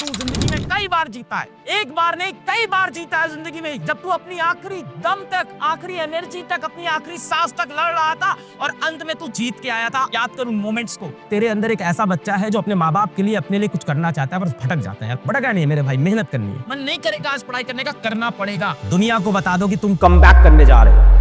तू जिंदगी में कई बार जीता है, एक बार नहीं कई बार जीता है जिंदगी में। जब तू अपनी आखिरी दम तक, आखिरी एनर्जी तक, अपनी आखिरी सांस तक लड़ रहा था और अंत में तू जीत के आया था। याद कर उन मोमेंट्स को। तेरे अंदर एक ऐसा बच्चा है जो अपने माँ बाप के लिए, अपने लिए कुछ करना चाहता है पर भटक जाता है। भटका नहीं है मेरे भाई, मेहनत करनी है। मन नहीं करेगा आज पढ़ाई करने का, करना पड़ेगा। दुनिया को बता दो कि तुम कमबैक करने जा रहे हो।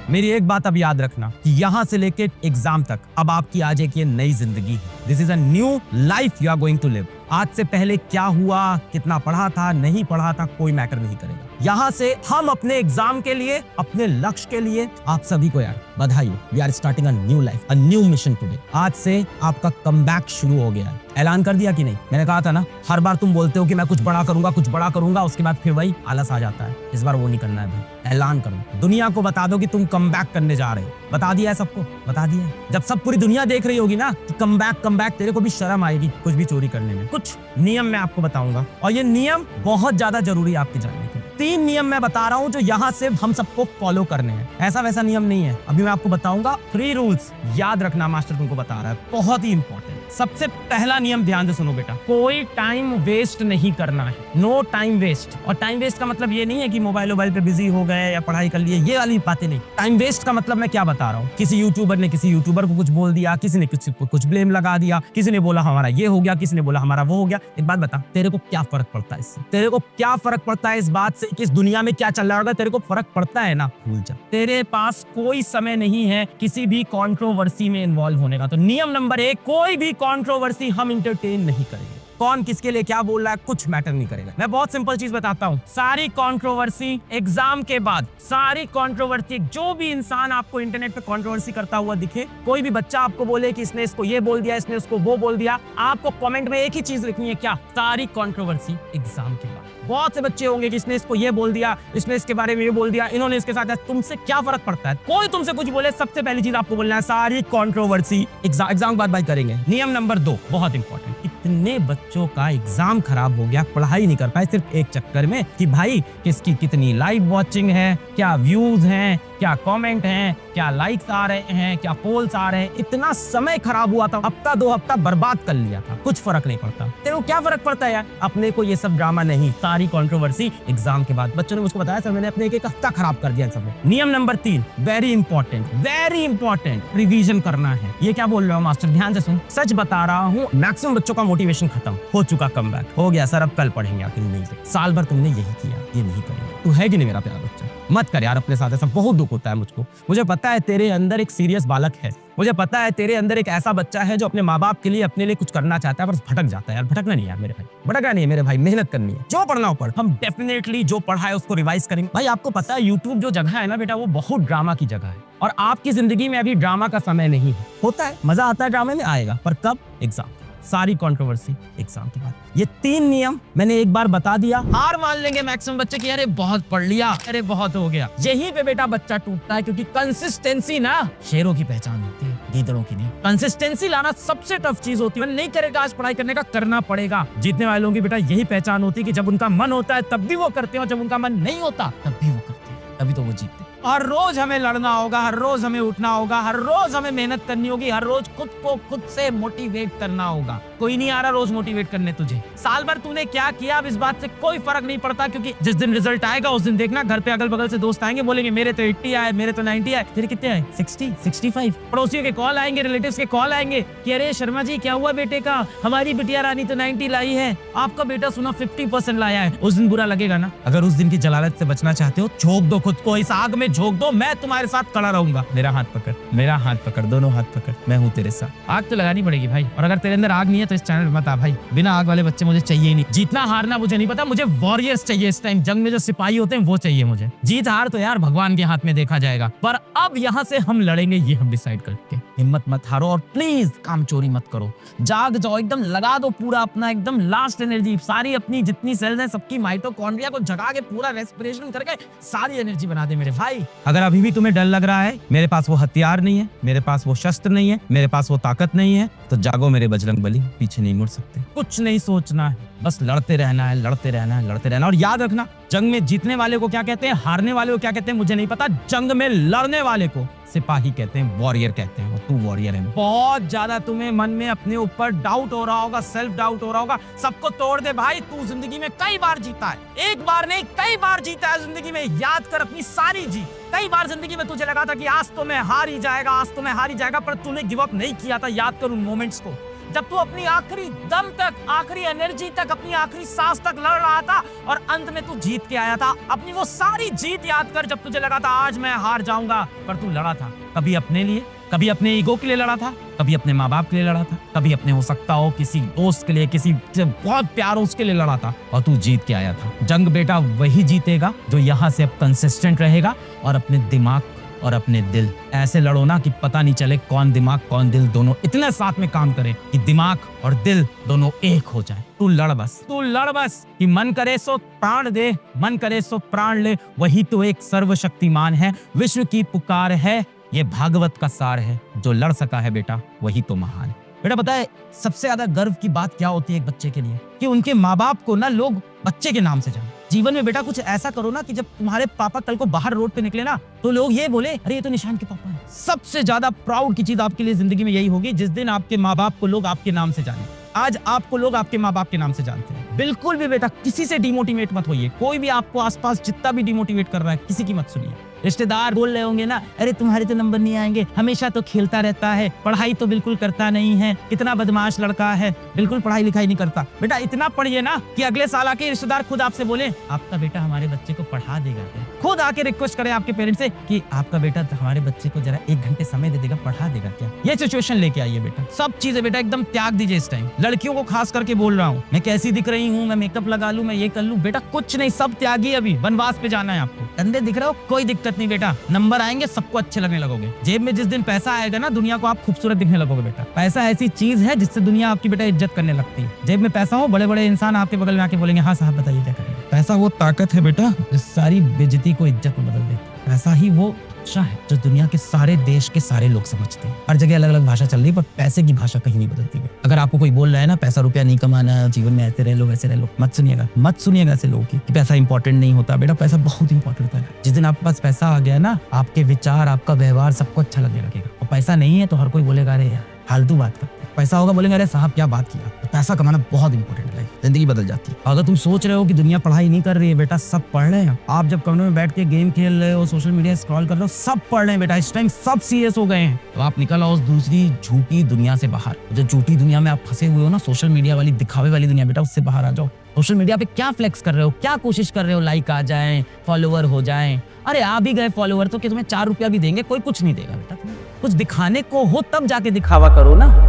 मेरी एक बात अब याद रखना कि यहाँ से लेके एग्जाम तक अब आपकी आज एक ये नई जिंदगी है। This is a new life you are going to live. आज से पहले क्या हुआ, कितना पढ़ा था, नहीं पढ़ा था, कोई मैटर नहीं करेगा। यहाँ से हम अपने एग्जाम के लिए, अपने लक्ष्य के लिए, आप सभी को यार बधाई। We are starting a new life, a new mission today. आज से आपका कमबैक शुरू हो गया है। ऐलान कर दिया कि नहीं? मैंने कहा था ना, हर बार तुम बोलते हो कि मैं कुछ बड़ा करूंगा, कुछ बड़ा करूंगा, उसके बाद फिर वही आलस आ जाता है। इस बार वो नहीं करना है भाई। ऐलान करो, दुनिया को बता दो कि तुम कमबैक करने जा रहे हो। बता दिया है सबको, बता दिया है। जब सब पूरी दुनिया देख रही होगी ना कि कमबैक कमबैक, तेरे को भी शर्म आएगी कुछ भी चोरी करने में। कुछ नियम मैं आपको बताऊंगा और ये नियम बहुत ज्यादा जरूरी है आपके जानने के। 3 नियम मैं बता रहा हूं जो यहाँ से हम सबको फॉलो करने हैं। ऐसा वैसा नियम नहीं है, अभी मैं आपको बताऊंगा। 3 रूल्स याद रखना, मास्टर तुमको बता रहा है, बहुत ही इंपॉर्टेंट। सबसे पहला नियम ध्यान से सुनो बेटा, कोई टाइम वेस्ट नहीं करना है। No time waste. और टाइम वेस्ट का मतलब ये नहीं है कि मोबाइल पे बिजी हो गए या पढ़ाई कर लिए, ये वाली बातें नहीं। टाइम वेस्ट का मतलब मैं क्या बता रहा हूँ, किसी यूट्यूबर ने किसी यूट्यूबर को कुछ बोल दिया, किसी ने कुछ ब्लेम लगा दिया, किसी ने बोला हमारा ये हो गया, किसी ने बोला हमारा वो हो गया। एक बात बता, तेरे को क्या फर्क पड़ता है इससे? तेरे को क्या फर्क पड़ता है इस बात से कि इस दुनिया में क्या चल रहा होगा? तेरे को फर्क पड़ता है ना? भूल जा। तेरे पास कोई समय नहीं है किसी भी कंट्रोवर्सी में इन्वॉल्व होने का। तो नियम नंबर 1, कोई भी कंट्रोवर्सी हम एंटरटेन नहीं करेंगे। कौन किसके लिए क्या बोल रहा है कुछ मैटर नहीं करेगा। मैं बहुत सिंपल चीज बताता हूँ, सारी कंट्रोवर्सी एग्जाम के बाद, सारी कंट्रोवर्सी, जो भी इंसान आपको इंटरनेट पे कंट्रोवर्सी करता हुआ दिखे, कोई भी बच्चा आपको बोले कि इसने इसको ये बोल दिया, इसने उसको वो बोल दिया, आपको कमेंट में एक ही चीज लिखनी है, क्या? सारी कंट्रोवर्सी एग्जाम के बाद। बहुत से बच्चे होंगे कि इसने इसको ये बोल दिया, इसने इसके बारे में ये बोल दिया, इन्होंने इसके साथ। तुमसे क्या फर्क पड़ता है? कोई तुमसे कुछ बोले, सबसे पहली चीज आपको बोलना है सारी कंट्रोवर्सी एग्जाम के बाद भाई करेंगे। नियम नंबर 2 बहुत इंपॉर्टेंट, कितने बच्चों का एग्जाम खराब हो गया, पढ़ाई नहीं कर पाए सिर्फ एक चक्कर में कि भाई किसकी कितनी लाइव वॉचिंग है, क्या व्यूज हैं, क्या कमेंट हैं, क्या लाइक्स आ रहे हैं, क्या पोल्स आ रहे हैं। इतना समय खराब हुआ था, हफ्ता 2 हफ्ता बर्बाद कर लिया था। कुछ फर्क नहीं पड़ता। तेरे को क्या फर्क पड़ता है यार? अपने को ये सब ड्रामा नहीं, सारी कंट्रोवर्सी एग्जाम के बाद। बच्चों ने मुझको बताया सर मैंने अपने एक हफ्ता खराब कर दिया सब। नियम नंबर 3 वेरी इंपॉर्टेंट, रिवीजन करना है। ये क्या बोल रहे हो मास्टर? ध्यान से सुन, सच बता रहा हूँ, मैक्सिमम बच्चों का मोटिवेशन खत्म हो चुका, कमबैक हो गया सर, अब कल पढ़ेंगे। आखिर नहीं, साल भर तुमने यही किया, ये नहीं करेंगे। तू है कि नहीं मेरा प्यारा बच्चा? मत कर यार अपने साथ ऐसा, बहुत दुख होता है मुझको। मुझे पता है तेरे अंदर एक सीरियस बालक है, मुझे पता है तेरे अंदर एक ऐसा बच्चा है जो अपने माँ बाप के लिए, अपने लिए कुछ करना चाहता है पर भटक जाता है। यार भटकना नहीं है मेरे भाई, भटकना नहीं है मेरे भाई, मेहनत करनी है। जो पढ़ना हो पढ़, हम डेफिनेटली जो पढ़ा है उसको रिवाइज करेंगे। भाई आपको पता है यूट्यूब जो जगह है ना बेटा, वो बहुत ड्रामा की जगह है और आपकी जिंदगी में अभी ड्रामा का समय नहीं है। होता है, मजा आता है ड्रामे में, आएगा पर कब? एग्जाम। सारी कंट्रोवर्सी एग्जाम के बाद। ये 3 नियम मैंने एक बार बता दिया, हार मान लेंगे मैक्सिमम बच्चे कि अरे बहुत पढ़ लिया, अरे बहुत हो गया। यहीं पे बेटा बच्चा टूटता है, क्योंकि कंसिस्टेंसी ना शेरों की पहचान होती है, गीदड़ों की नहीं। कंसिस्टेंसी लाना सबसे टफ चीज होती है। नहीं करेगा आज पढ़ाई करने का, करना पड़ेगा। जीतने वालों की बेटा यही पहचान होती है कि जब उनका मन होता है तब भी वो करते हैं और जब उनका मन नहीं होता तब भी वो करते हैं, तभी तो वो जीतते हैं। हर रोज हमें लड़ना होगा, हर रोज हमें उठना होगा, हर रोज हमें मेहनत करनी होगी, हर रोज खुद को खुद से मोटिवेट करना होगा। कोई नहीं आ रहा रोज मोटिवेट करने तुझे। साल भर तूने क्या किया अब इस बात से कोई फर्क नहीं पड़ता, क्योंकि जिस दिन रिजल्ट आएगा उस दिन देखना घर पे अगल बगल से दोस्त आएंगे, बोलेंगे मेरे तो 80 आए, मेरे तो 90 आए, तेरे कितने आए? 60, 65। पड़ोसियों के कॉल आएंगे, रिलेटिव्स के कॉल आएंगे कि अरे शर्मा जी क्या हुआ बेटे का, हमारी बिटिया रानी तो 90 लाई है, आपका बेटा सुना 50% लाया है। उस दिन बुरा लगेगा ना? अगर उस दिन की जलालत से बचना चाहते हो, झोंक दो खुद को, इस आग में झोंक दो। मैं तुम्हारे साथ खड़ा रहूंगा। मेरा हाथ पकड़, मेरा हाथ पकड़, दोनों हाथ पकड़, मैं हूँ तेरे साथ। आग तो लगानी पड़ेगी भाई, और अगर तेरे अंदर आग नहीं है तो इस चैनल मत आ भाई। बिना आग वाले बच्चे मुझे चाहिए ही नहीं। जीतना हारना मुझे नहीं पता, मुझे वॉरियर्स चाहिए। इस टाइम जंग में जो सिपाही होते हैं वो चाहिए मुझे। जीत हार तो यार भगवान के हाथ में देखा जाएगा, पर अब यहाँ से हम लड़ेंगे, ये हम डिसाइड करके। हिम्मत मत हारो और प्लीज काम चोरी मत करो। जाग जाओ, एकदम लगा दो पूरा अपना एकदम लास्ट एनर्जी, सारी अपनी जितनी सेल्स हैं सबकी माइटोकॉन्ड्रिया को जगा के पूरा रेस्पिरेशन करके सारी एनर्जी बना दे मेरे भाई। अगर अभी भी तुम्हें डर लग रहा है, मेरे पास वो हथियार नहीं है, मेरे पास वो शस्त्र नहीं है, मेरे पास वो ताकत नहीं है, तो जागो मेरे बजरंग बली। पीछे नहीं मुड़ सकते। कुछ नहीं सोचना है, बस लड़ते रहना है, लड़ते रहना है, लड़ते रहना। और याद रखना, जंग में जीतने वाले को क्या कहते हैं, हारने वाले को क्या कहते हैं मुझे नहीं पता। जंग में लड़ने वाले को सिपाही कहते हैं, वॉरियर कहते हैं। और तू वॉरियर है। बहुत ज्यादा तुम्हें मन में अपने ऊपर डाउट हो रहा होगा, सेल्फ डाउट हो रहा होगा। सबको तोड़ दे भाई, तू जिंदगी में कई बार जीता है, एक बार नहीं कई बार जीता है जिंदगी में। याद कर अपनी सारी जीत। कई बार जिंदगी में तुझे लगा था कि आज तो मैं हार ही जाएगा, आज तो मैं हार ही जाएगा, पर तूने गिव अप नहीं किया था। याद कर उन मोमेंट्स को जब तू अपनी आखिरी दम तक, आखिरी एनर्जी तक, अपनी आखिरी सांस तक लड़ रहा था और अंत में तू जीत के आया था। अपनी वो सारी जीत याद कर जब तुझे लगा था आज मैं हार जाऊंगा, पर तू लड़ा था। कभी अपने लिए, कभी अपने ईगो के लिए लड़ा था, कभी अपने माँ बाप के लिए लड़ा था, कभी अपने हो सकता हो किसी दोस्त के लिए, किसी से बहुत प्यार हो उसके लिए लड़ा था, और तू जीत के आया था। जंग बेटा वही जीतेगा जो यहाँ से अब कंसिस्टेंट रहेगा और अपने दिमाग और अपने दिल ऐसे लड़ो ना कि पता नहीं चले कौन दिमाग कौन दिल दोनों इतने साथ में काम करे कि दिमाग और दिल दोनों एक हो जाए। तू लड़ बस, तू लड़ बस कि मन करे सो प्राण दे, मन करे सो प्राण ले। वही तो एक सर्वशक्तिमान है, विश्व की पुकार है, ये भागवत का सार है। जो लड़ सका है बेटा वही तो महान है। बेटा पता है सबसे ज्यादा गर्व की बात क्या होती है एक बच्चे के लिए, कि उनके माँ बाप को ना लोग बच्चे के नाम से जाने। जीवन में बेटा कुछ ऐसा करो ना कि जब तुम्हारे पापा कल को बाहर रोड पे निकले ना तो लोग ये बोले अरे ये तो निशान के पापा हैं। सबसे ज्यादा प्राउड की चीज आपके लिए जिंदगी में यही होगी जिस दिन आपके माँ बाप को लोग आपके नाम से जाने। आज आपको लोग आपके माँ बाप के नाम से जानते हैं। बिल्कुल भी बेटा किसी से डिमोटिवेट मत होइए। कोई भी आपको आसपास जितना भी डिमोटिवेट कर रहा है किसी की मत सुनिए। रिश्तेदार बोल रहे होंगे ना अरे तुम्हारे तो नंबर नहीं आएंगे, हमेशा तो खेलता रहता है, पढ़ाई तो बिल्कुल करता नहीं है, कितना बदमाश लड़का है, बिल्कुल पढ़ाई लिखाई नहीं करता। बेटा इतना पढ़िए ना कि अगले साल आके रिश्तेदार खुद आपसे बोले आपका बेटा हमारे बच्चे को पढ़ा देगा क्या। खुद आके रिक्वेस्ट करे आपके पेरेंट्स से कि आपका बेटा हमारे बच्चे को जरा 1 घंटे समय दे देगा, पढ़ा देगा क्या। ये सिचुएशन लेके आइए बेटा। सब चीजें बेटा एकदम त्याग दीजिए इस टाइम। लड़कियों को खास करके बोल रहा हूँ, मैं कैसी दिख रही हूँ, मैं मेकअप लगा लूं, मैं ये कर लूं, बेटा कुछ नहीं, सब त्यागी। अभी वनवास पे जाना है आपको। कंधे दिख रहे हो कोई दिक्कत नहीं बेटा, नंबर आएंगे सबको अच्छे लगने लगोगे। जेब में जिस दिन पैसा आएगा ना दुनिया को आप खूबसूरत दिखने लगोगे बेटा। पैसा ऐसी चीज है जिससे दुनिया आपकी बेटा इज्जत करने लगती है। जेब में पैसा हो, बड़े बड़े इंसान आपके बगल में आके बोलेंगे हाँ साहब बताइए क्या करेंगे। पैसा वो ताकत है बेटा जो सारी बेइज्जती को इज्जत में बदल देती है। पैसा ही वो भाषा है जो दुनिया के सारे देश के सारे लोग समझते हैं। हर जगह अलग अलग भाषा चल रही है पर पैसे की भाषा कहीं नहीं बदलती है। अगर आपको कोई बोल रहा है ना पैसा रुपया नहीं कमाना, जीवन में ऐसे रह लो वैसे रह लो, मत सुनिएगा, मत सुनिएगा ऐसे लोगों की कि पैसा इंपॉर्टेंट नहीं होता। बेटा पैसा बहुत इंपॉर्टेंट होता है। जिस दिन आपके पास पैसा आ गया ना आपके विचार, आपका व्यवहार सबको अच्छा लगने लगेगा। और पैसा नहीं है तो हर कोई बोलेगा अरे यार फालतू बात करते। पैसा होगा बोलेंगे अरे साहब क्या बात किया। तो पैसा कमाना बहुत इंपॉर्टेंट है, जिंदगी बदल जाती है। अगर तुम सोच रहे हो कि दुनिया पढ़ाई नहीं कर रही है, बेटा सब पढ़ रहे हैं। आप जब कमरे में बैठ के गेम खेल रहे हो, सोशल मीडिया स्क्रॉल कर रहे हो, सब पढ़ रहे हैं बेटा। इस टाइम सब सीरियस हो गए हैं। तो आप निकल आओ उस दूसरी झूठी दुनिया से बाहर। जो झूठी दुनिया में आप फंसे हुए हो ना, सोशल मीडिया वाली दिखावे वाली दुनिया, बेटा उससे बाहर आ जाओ। सोशल मीडिया पे क्या फ्लेक्स कर रहे हो, क्या कोशिश कर रहे हो लाइक आ जाए, फॉलोवर हो जाए। अरे आ भी गए फॉलोवर तो कि तुम्हें 4 रुपया भी देंगे, कोई कुछ नहीं देगा बेटा। कुछ दिखाने को हो तब जाके दिखावा करो ना।